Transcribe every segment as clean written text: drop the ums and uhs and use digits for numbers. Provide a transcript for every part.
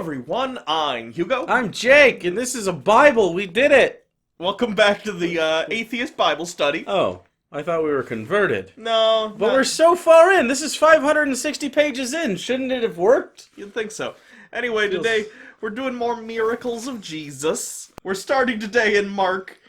everyone, I'm Hugo. I'm Jake, and this is a Bible. We did it! Welcome back to the Atheist Bible Study. Oh, I thought we were converted. No, But we're so far in. This is 560 pages in. Shouldn't it have worked? You'd think so. Anyway, today we're doing more miracles of Jesus. We're starting today in Mark,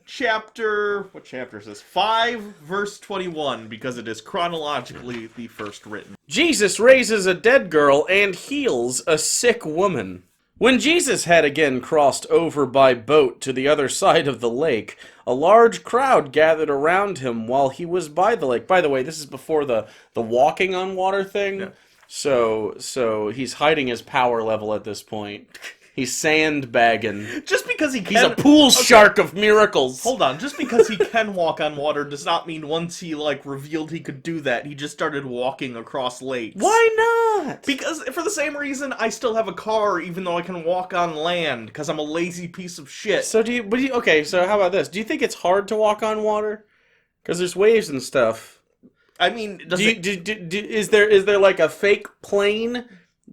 chapter... What chapter is this? 5, verse 21, because it is chronologically the first written. Jesus raises a dead girl and heals a sick woman. When Jesus had again crossed over by boat to the other side of the lake, a large crowd gathered around him while he was by the lake. By the way, this is before the walking on water thing, Yeah. so he's hiding his power level at this point. He's sandbagging. Just because he can... He's a pool shark of miracles. Hold on, just because he can walk on water does not mean once he, revealed he could do that, he just started walking across lakes. Why not? Because, for the same reason, I still have a car even though I can walk on land, because I'm a lazy piece of shit. So okay, so how about this? Do you think it's hard to walk on water? Because there's waves and stuff. I mean, is there like a fake plane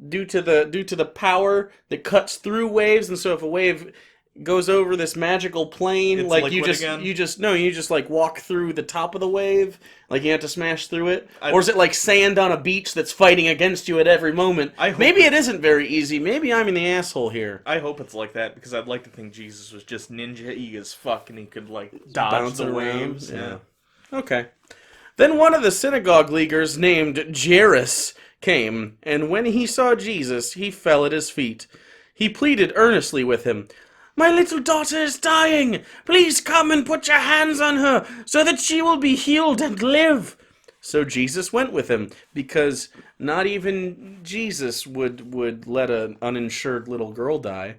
due to the power that cuts through waves, and so if a wave goes over this magical plane, it's you just like walk through the top of the wave, like you have to smash through it, or is it like sand on a beach that's fighting against you at every moment? Maybe it isn't very easy. Maybe I'm in the asshole here. I hope it's like that because I'd like to think Jesus was just ninja-y as fuck and he could dodge the waves. Yeah. Okay. Then one of the synagogue leaders named Jairus came, and when he saw Jesus, he fell at his feet. He pleaded earnestly with him, "My little daughter is dying. Please come and put your hands on her, so that she will be healed and live." So Jesus went with him, because not even Jesus would let an uninsured little girl die.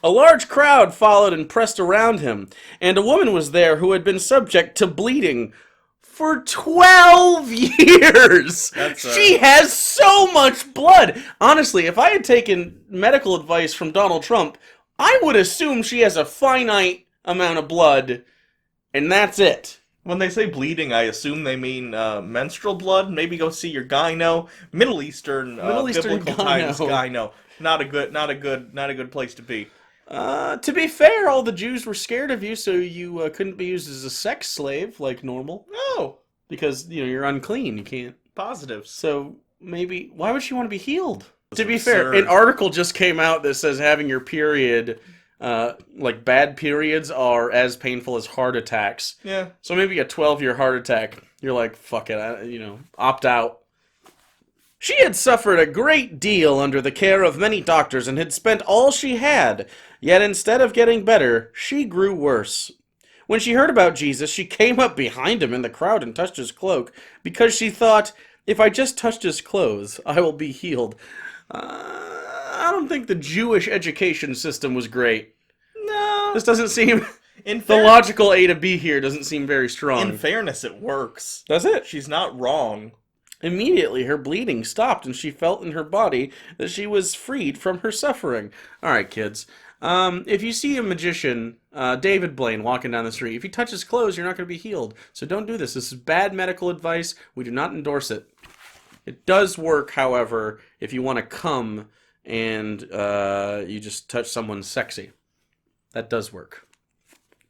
A large crowd followed and pressed around him, and a woman was there who had been subject to bleeding for 12 years! She has so much blood! Honestly, if I had taken medical advice from Donald Trump, I would assume she has a finite amount of blood, and that's it. When they say bleeding, I assume they mean menstrual blood. Maybe go see your gyno. Middle Eastern biblical times gyno. Not a good place to be. To be fair, all the Jews were scared of you, so you couldn't be used as a sex slave like normal. No. Because, you're unclean, you can't. Positives. So, maybe, why would she want to be healed? That's to be absurd. fair, an article just came out that says having your period, bad periods are as painful as heart attacks. Yeah. So maybe a 12-year heart attack, you're like, fuck it, opt out. She had suffered a great deal under the care of many doctors and had spent all she had, yet instead of getting better, she grew worse. When she heard about Jesus, she came up behind him in the crowd and touched his cloak, because she thought, if I just touch his clothes, I will be healed. I don't think the Jewish education system was great. No. This doesn't seem... The logical A to B here doesn't seem very strong. In fairness, it works. Does it? She's not wrong. Immediately, her bleeding stopped, and she felt in her body that she was freed from her suffering. All right, kids. If you see a magician, David Blaine, walking down the street, if he touches clothes, you're not going to be healed. So don't do this. This is bad medical advice. We do not endorse it. It does work, however, if you want to come and you just touch someone sexy. That does work.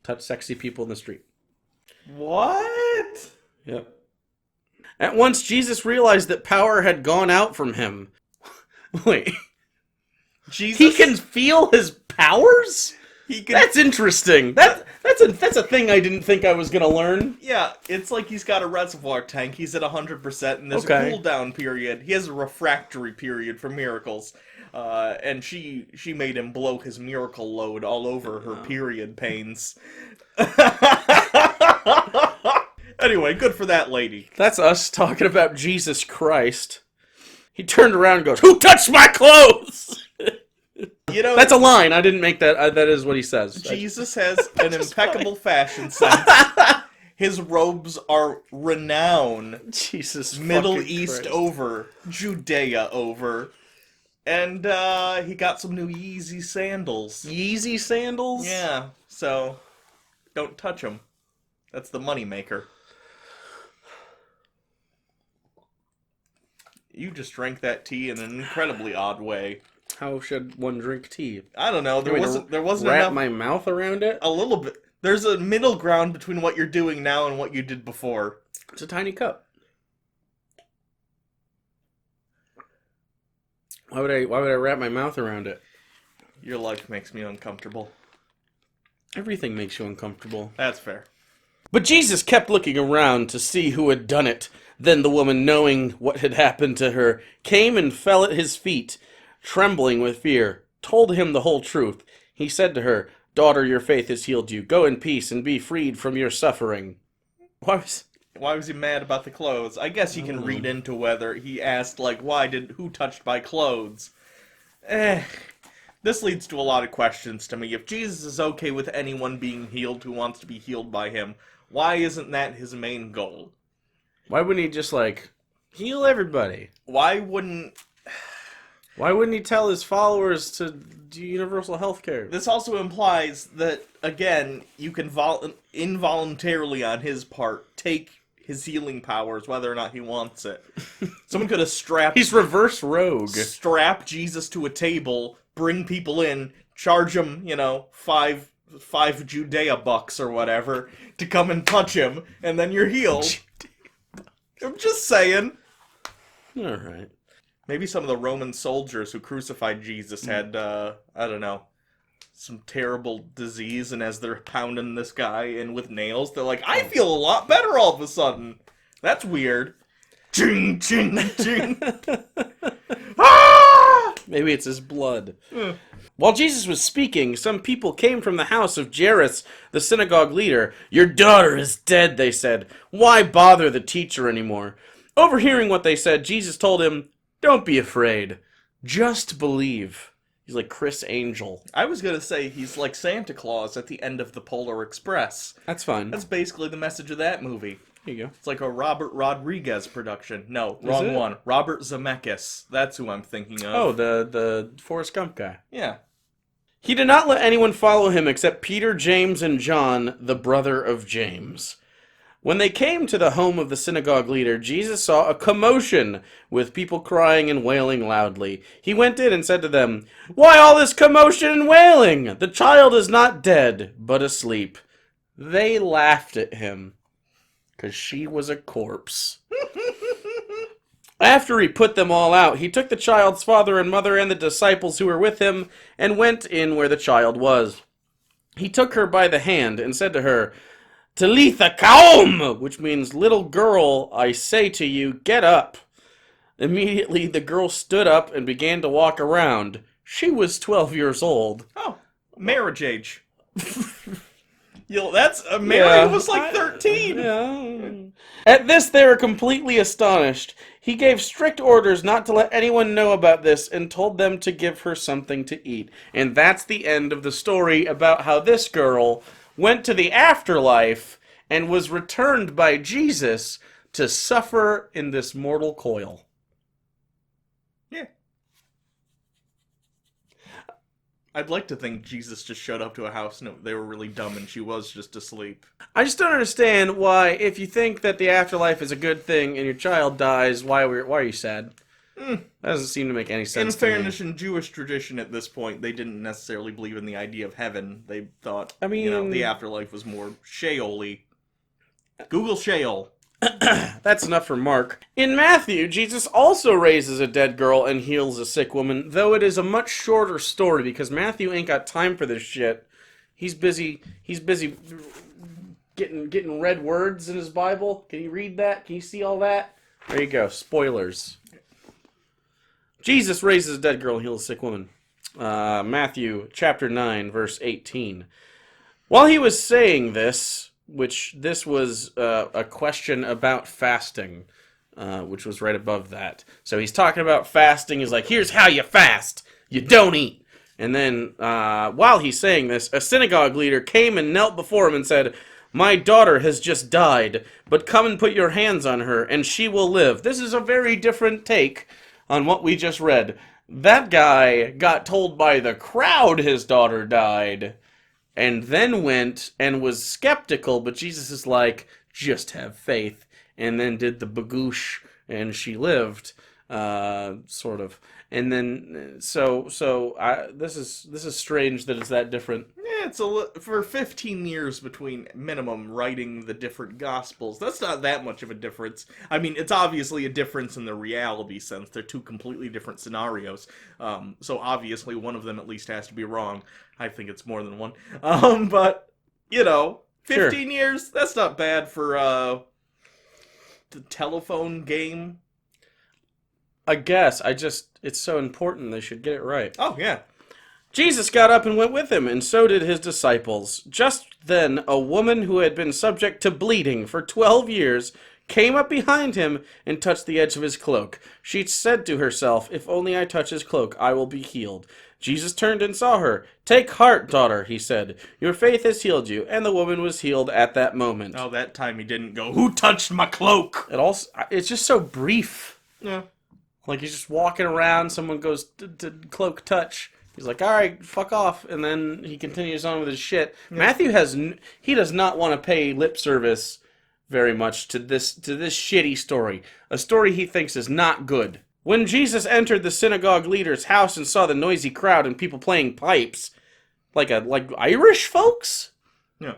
Touch sexy people in the street. What? Yep. At once, Jesus realized that power had gone out from him. Wait. Jesus? He can feel his powers? That's interesting. That's a thing I didn't think I was going to learn. Yeah, it's like he's got a reservoir tank. He's at 100%, and there's a cooldown period. He has a refractory period for miracles. And she made him blow his miracle load all over her period pains. Anyway, good for that lady. That's us talking about Jesus Christ. He turned around and goes, "Who touched my clothes?" That's a line. I didn't make that. That is what he says. Jesus has an impeccable fashion sense. His robes are renowned. Jesus Middle East Christ. over. Judea over. And he got some new Yeezy sandals. Yeezy sandals? Yeah, so don't touch them. That's the moneymaker. You just drank that tea in an incredibly odd way. How should one drink tea? I don't know. There wasn't wrap enough. My mouth around it? A little bit. There's a middle ground between what you're doing now and what you did before. It's a tiny cup. Why would I wrap my mouth around it? Your life makes me uncomfortable. Everything makes you uncomfortable. That's fair. But Jesus kept looking around to see who had done it. Then the woman, knowing what had happened to her, came and fell at his feet, trembling with fear, told him the whole truth. He said to her, "Daughter, your faith has healed you. Go in peace and be freed from your suffering." Why was he mad about the clothes? I guess you can read into whether he asked, like, who touched my clothes? This leads to a lot of questions to me. If Jesus is okay with anyone being healed who wants to be healed by him, why isn't that his main goal? Why wouldn't he just, heal everybody? Why wouldn't he tell his followers to do universal health care? This also implies that, again, you can involuntarily, on his part, take his healing powers, whether or not he wants it. Someone could have strapped... He's reverse rogue. Strap Jesus to a table, bring people in, charge them, five Judea bucks or whatever, to come and touch him, and then you're healed. I'm just saying. Alright. Maybe some of the Roman soldiers who crucified Jesus had, I don't know, some terrible disease, and as they're pounding this guy in with nails, they're like, I feel a lot better all of a sudden. That's weird. Ching, ching, ching. Ah! Maybe it's his blood. While Jesus was speaking, some people came from the house of Jairus, the synagogue leader. "Your daughter is dead," they said. "Why bother the teacher anymore?" Overhearing what they said, Jesus told him, "Don't be afraid. Just believe." He's like Chris Angel. I was going to say he's like Santa Claus at the end of the Polar Express. That's fun. That's basically the message of that movie. There you go. It's like a Robert Rodriguez production. No, wrong one. Robert Zemeckis. That's who I'm thinking of. Oh, the Forrest Gump guy. Yeah. He did not let anyone follow him except Peter, James, and John, the brother of James. When they came to the home of the synagogue leader, Jesus saw a commotion with people crying and wailing loudly. He went in and said to them, "Why all this commotion and wailing? The child is not dead, but asleep." They laughed at him, because she was a corpse. After he put them all out, he took the child's father and mother and the disciples who were with him and went in where the child was. He took her by the hand and said to her, "Talitha koum," which means, "Little girl, I say to you, get up." Immediately the girl stood up and began to walk around. She was 12 years old. Oh, marriage age. Mary was like 13. Yeah. At this, they were completely astonished. He gave strict orders not to let anyone know about this and told them to give her something to eat. And that's the end of the story about how this girl went to the afterlife and was returned by Jesus to suffer in this mortal coil. Yeah. I'd like to think Jesus just showed up to a house and they were really dumb and she was just asleep. I just don't understand why, if you think that the afterlife is a good thing and your child dies, why are you sad? That doesn't seem to make any sense to me. In fairness, in Jewish tradition at this point, they didn't necessarily believe in the idea of heaven. They thought, the afterlife was more Sheol-y. Google Sheol. That's enough for Mark. In Matthew, Jesus also raises a dead girl and heals a sick woman, though it is a much shorter story because Matthew ain't got time for this shit. He's busy getting red words in his Bible. Can you read that? Can you see all that? There you go. Spoilers. Jesus raises a dead girl and heals a sick woman. Matthew chapter 9, verse 18. While he was saying this, which this was a question about fasting, which was right above that. So he's talking about fasting. He's like, here's how you fast. You don't eat. And then while he's saying this, a synagogue leader came and knelt before him and said, "My daughter has just died, but come and put your hands on her, and she will live." This is a very different take on what we just read. That guy got told by the crowd his daughter died, and then went and was skeptical, but Jesus is like, just have faith, and then did the bagoosh, and she lived. sort of. And then this is strange that it's that different. Yeah, for 15 years between minimum writing the different gospels. That's not that much of a difference. I mean, it's obviously a difference in the reality sense. They're two completely different scenarios. So obviously one of them at least has to be wrong. I think it's more than one. But 15 years, that's not bad for the telephone game. I guess. It's so important they should get it right. Oh, yeah. Jesus got up and went with him, and so did his disciples. Just then, a woman who had been subject to bleeding for 12 years came up behind him and touched the edge of his cloak. She said to herself, "If only I touch his cloak, I will be healed." Jesus turned and saw her. "Take heart, daughter," he said. "Your faith has healed you." And the woman was healed at that moment. Oh, that time he didn't go, "Who touched my cloak?" It's just so brief. Yeah. Like, he's just walking around, someone goes to cloak touch. He's like, all right, fuck off. And then he continues on with his shit. Yeah. Matthew he does not want to pay lip service very much to this shitty story. A story he thinks is not good. When Jesus entered the synagogue leader's house and saw the noisy crowd and people playing pipes, like Irish folks? Yeah.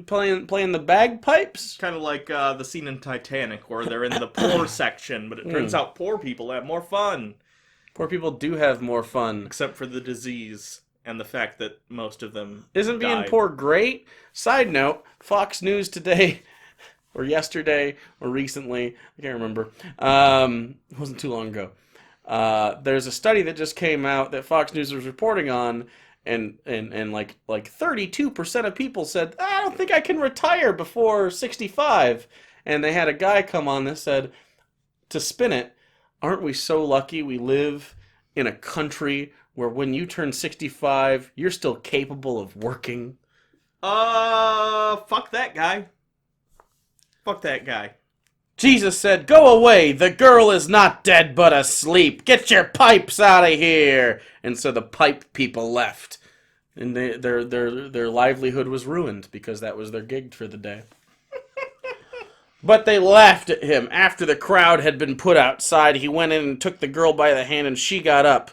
Playing the bagpipes? Kind of like the scene in Titanic where they're in the poor section, but it turns out poor people have more fun. Poor people do have more fun. Except for the disease and the fact that most of them Isn't died. Being poor great? Side note, Fox News today, or yesterday, or recently, I can't remember. It wasn't too long ago. There's a study that just came out that Fox News was reporting on, and like 32% of people said, "I don't think I can retire before 65." And they had a guy come on that said, to spin it, "Aren't we so lucky we live in a country where when you turn 65, you're still capable of working?" Fuck that guy. Fuck that guy. Jesus said, "Go away, the girl is not dead but asleep. Get your pipes out of here." And so the pipe people left. And their livelihood was ruined because that was their gig for the day. But they laughed at him. After the crowd had been put outside, he went in and took the girl by the hand, and she got up.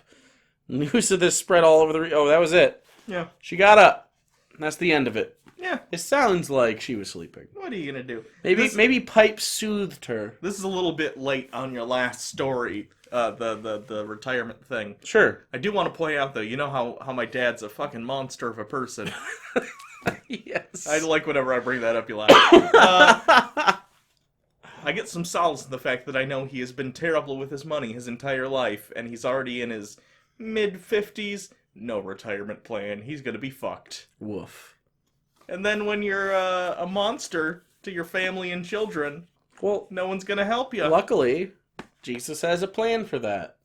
News of this spread all over the... Oh, that was it. Yeah. She got up. That's the end of it. Yeah. It sounds like she was sleeping. What are you gonna do? Maybe Pipe soothed her. This is a little bit late on your last story, the retirement thing. Sure. I do want to point out, though, you know how my dad's a fucking monster of a person. Yes. I like whenever I bring that up, you laugh. I get some solace in the fact that I know he has been terrible with his money his entire life, and he's already in his mid-50s. No retirement plan. He's gonna be fucked. Woof. And then when you're a monster to your family and children, well, no one's gonna help you. Luckily, Jesus has a plan for that.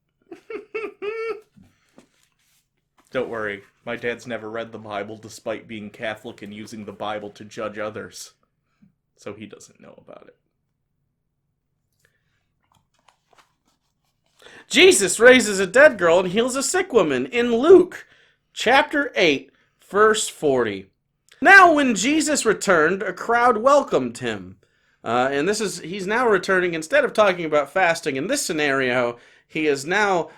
Don't worry. My dad's never read the Bible despite being Catholic and using the Bible to judge others. So he doesn't know about it. Jesus raises a dead girl and heals a sick woman in Luke chapter 8, verse 40. Now when Jesus returned, a crowd welcomed him. And he's now returning, instead of talking about fasting in this scenario, he has now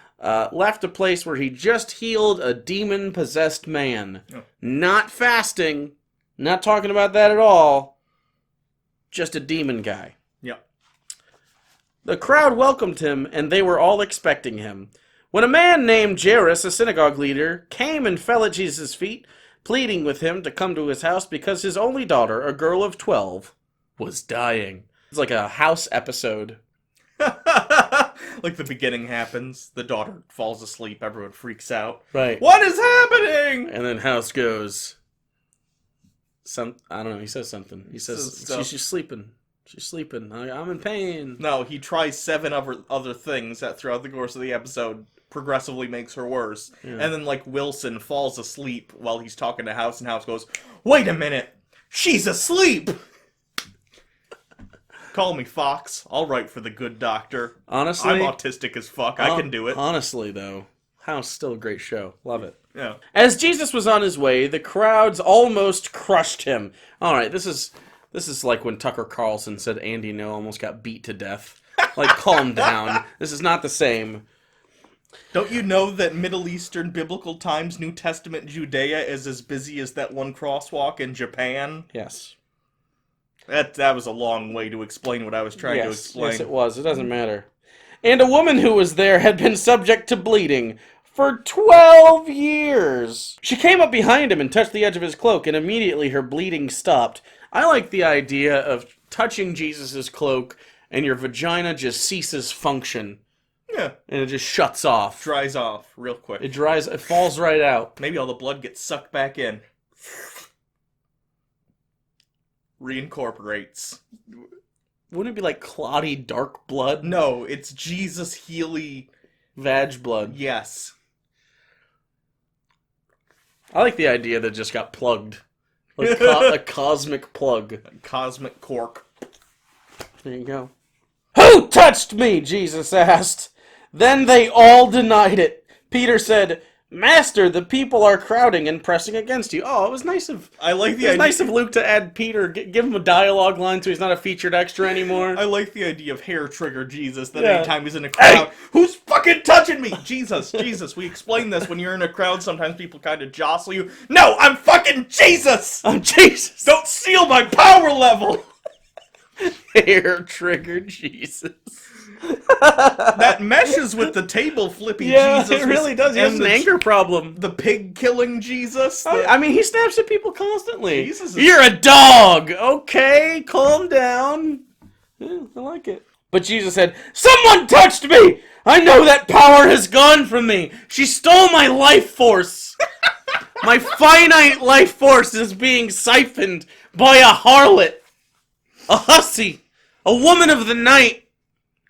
left a place where he just healed a demon-possessed man. Oh. Not fasting, not talking about that at all, just a demon guy. Yep. The crowd welcomed him, and they were all expecting him. When a man named Jairus, a synagogue leader, came and fell at Jesus' feet, pleading with him to come to his house because his only daughter, a girl of 12, was dying. It's like a House episode. Like the beginning happens, the daughter falls asleep, everyone freaks out. Right. What is happening? And then House goes... I don't know, he says something. He says, she's sleeping. She's sleeping. I'm in pain. No, he tries 7 other things that throughout the course of the episode progressively makes her worse. Yeah. And then, like, Wilson falls asleep while he's talking to House, and House goes, "Wait a minute! She's asleep!" Call me Fox. I'll write for the good doctor. Honestly... I'm autistic as fuck. I can do it. Honestly, though, House still a great show. Love it. Yeah. As Jesus was on his way, the crowds almost crushed him. All right, this is like when Tucker Carlson said Andy No almost got beat to death. Like, calm down. This is not the same. Don't you know that Middle Eastern biblical times, New Testament Judea is as busy as that one crosswalk in Japan? Yes. That was a long way to explain what I was trying to explain. Yes, it was. It doesn't matter. And a woman who was there had been subject to bleeding for 12 years. She came up behind him and touched the edge of his cloak, and immediately her bleeding stopped. I like the idea of touching Jesus' cloak, and your vagina just ceases function. Yeah. And it just shuts off. Dries off real quick. It falls right out. Maybe all the blood gets sucked back in. Reincorporates. Wouldn't it be like clotty, dark blood? No, it's Jesus Healy vag blood. Yes. I like the idea that it just got plugged. Like a cosmic plug. A cosmic cork. There you go. Who touched me? Jesus asked. Then they all denied it. Peter said, Master, the people are crowding and pressing against you. Oh, it was nice of nice of Luke to add Peter, give him a dialogue line so he's not a featured extra anymore. I like the idea of hair trigger Jesus, that anytime he's in a crowd, who's fucking touching me? Jesus, we explain this. When you're in a crowd, sometimes people kind of jostle you. No, I'm fucking Jesus! I'm Jesus! Don't steal my power level! Hair trigger Jesus. That meshes with the table flippy Jesus. Yeah, it really does. He has an anger problem. The pig killing Jesus. I mean, he snaps at people constantly. Jesus You're a dog! Okay, calm down. Yeah, I like it. But Jesus said, Someone touched me! I know that power has gone from me. She stole my life force. My finite life force is being siphoned by a harlot. A hussy. A woman of the night.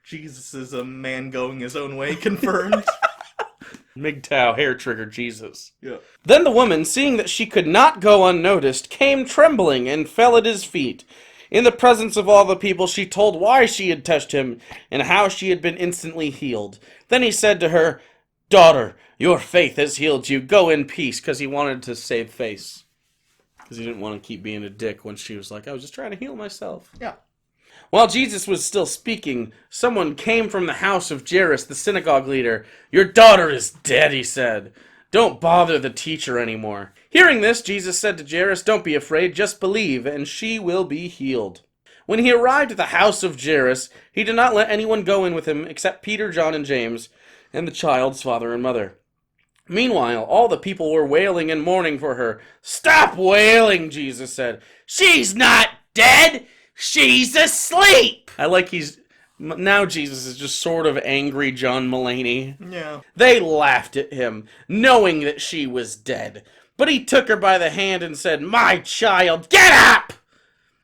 Jesus is a man going his own way, confirmed. MGTOW, hair trigger Jesus. Yeah. Then the woman, seeing that she could not go unnoticed, came trembling and fell at his feet. In the presence of all the people, she told why she had touched him and how she had been instantly healed. Then he said to her, Daughter, your faith has healed you. Go in peace, because he wanted to save face. Because he didn't want to keep being a dick when she was like, I was just trying to heal myself. Yeah. While Jesus was still speaking, someone came from the house of Jairus, the synagogue leader. Your daughter is dead, he said. Don't bother the teacher anymore. Hearing this, Jesus said to Jairus, Don't be afraid, just believe, and she will be healed. When he arrived at the house of Jairus, he did not let anyone go in with him except Peter, John, and James, and the child's father and mother. Meanwhile, all the people were wailing and mourning for her. Stop wailing, Jesus said. She's not dead! She's asleep! I like now Jesus is just sort of angry John Mulaney. Yeah. They laughed at him, knowing that she was dead. But he took her by the hand and said, My child, get up!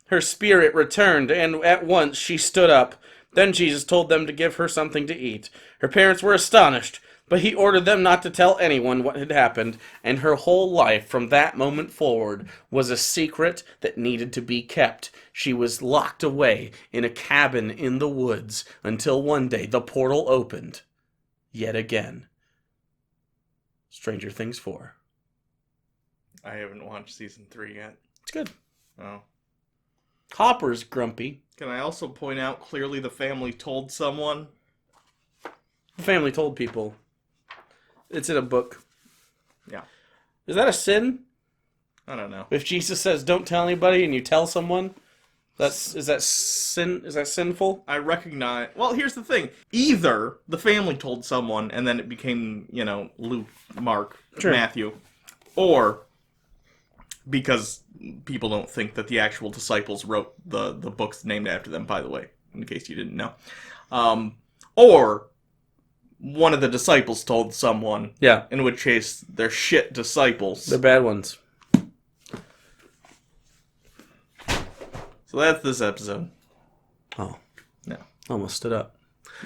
Her spirit returned, and at once she stood up. Then Jesus told them to give her something to eat. Her parents were astonished, but he ordered them not to tell anyone what had happened, and her whole life from that moment forward was a secret that needed to be kept. She was locked away in a cabin in the woods until one day the portal opened. Yet again. Stranger Things 4. I haven't watched season 3 yet. It's good. Oh. Hopper's grumpy. Can I also point out, clearly the family told someone? The family told people. It's in a book. Yeah. Is that a sin? I don't know. If Jesus says don't tell anybody and you tell someone, is that sinful? I recognize... Well, here's the thing. Either the family told someone and then it became, Luke, Mark, Sure. Matthew, or because people don't think that the actual disciples wrote the books named after them, by the way, in case you didn't know. Or one of the disciples told someone. Yeah. In which case, they're shit disciples. They're bad ones. So that's this episode. Oh. No. Almost stood up.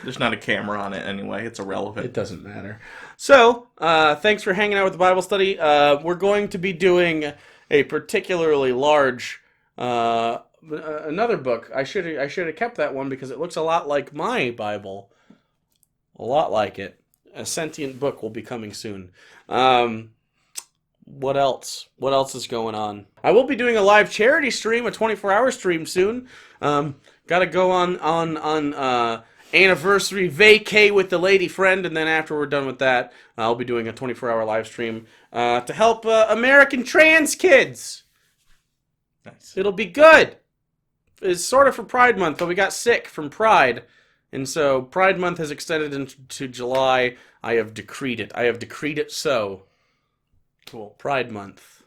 There's not a camera on it anyway. It's irrelevant. It doesn't matter. So, thanks for hanging out with the Bible study. We're going to be doing a particularly large, another book. I should have kept that one because it looks a lot like my Bible. A lot like it. A sentient book will be coming soon. What else? What else is going on? I will be doing a live charity stream, a 24-hour stream soon. Got to go on anniversary vacay with the lady friend, and then after we're done with that, I'll be doing a 24-hour live stream to help American trans kids. Nice. It'll be good. It's sort of for Pride Month, but we got sick from Pride, and so Pride Month has extended into July. I have decreed it. I have decreed it so. Cool. Pride Month.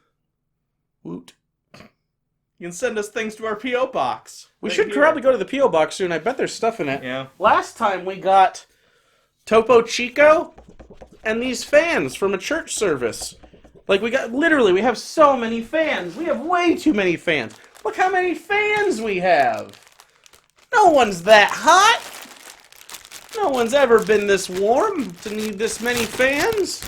Woot. You can send us things to our P.O. box. We should probably go to the P.O. box soon. I bet there's stuff in it. Yeah. Last time we got Topo Chico and these fans from a church service. Like, we have so many fans. We have way too many fans. Look how many fans we have. No one's that hot. No one's ever been this warm to need this many fans.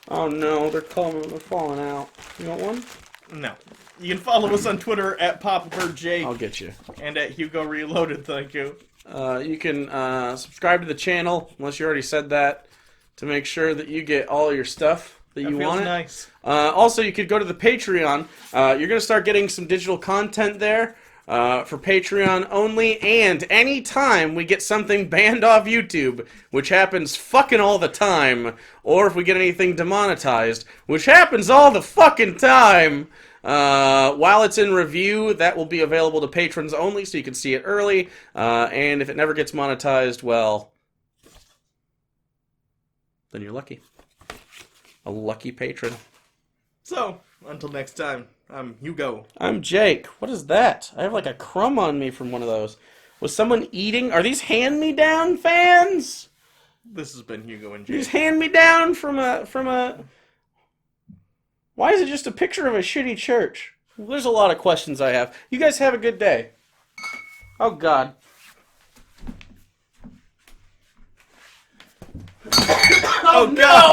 Oh no, they're falling out. You want one? No. You can follow us on Twitter at PopBirdJake. I'll get you. And at Hugo Reloaded, thank you. You can subscribe to the channel, unless you already said that, to make sure that you get all your stuff that you want. Nice. Also, you could go to the Patreon. You're going to start getting some digital content there for Patreon only, and anytime we get something banned off YouTube, which happens fucking all the time, or if we get anything demonetized, which happens all the fucking time, while it's in review, that will be available to patrons only, so you can see it early, and if it never gets monetized, well, then you're lucky. A lucky patron. So, until next time, I'm Hugo. I'm Jake. What is that? I have like a crumb on me from one of those. Was someone eating? Are these hand-me-down fans? This has been Hugo and Jake. These hand-me-down from a... Why is it just a picture of a shitty church? Well, there's a lot of questions I have. You guys have a good day. Oh, God. Oh, no!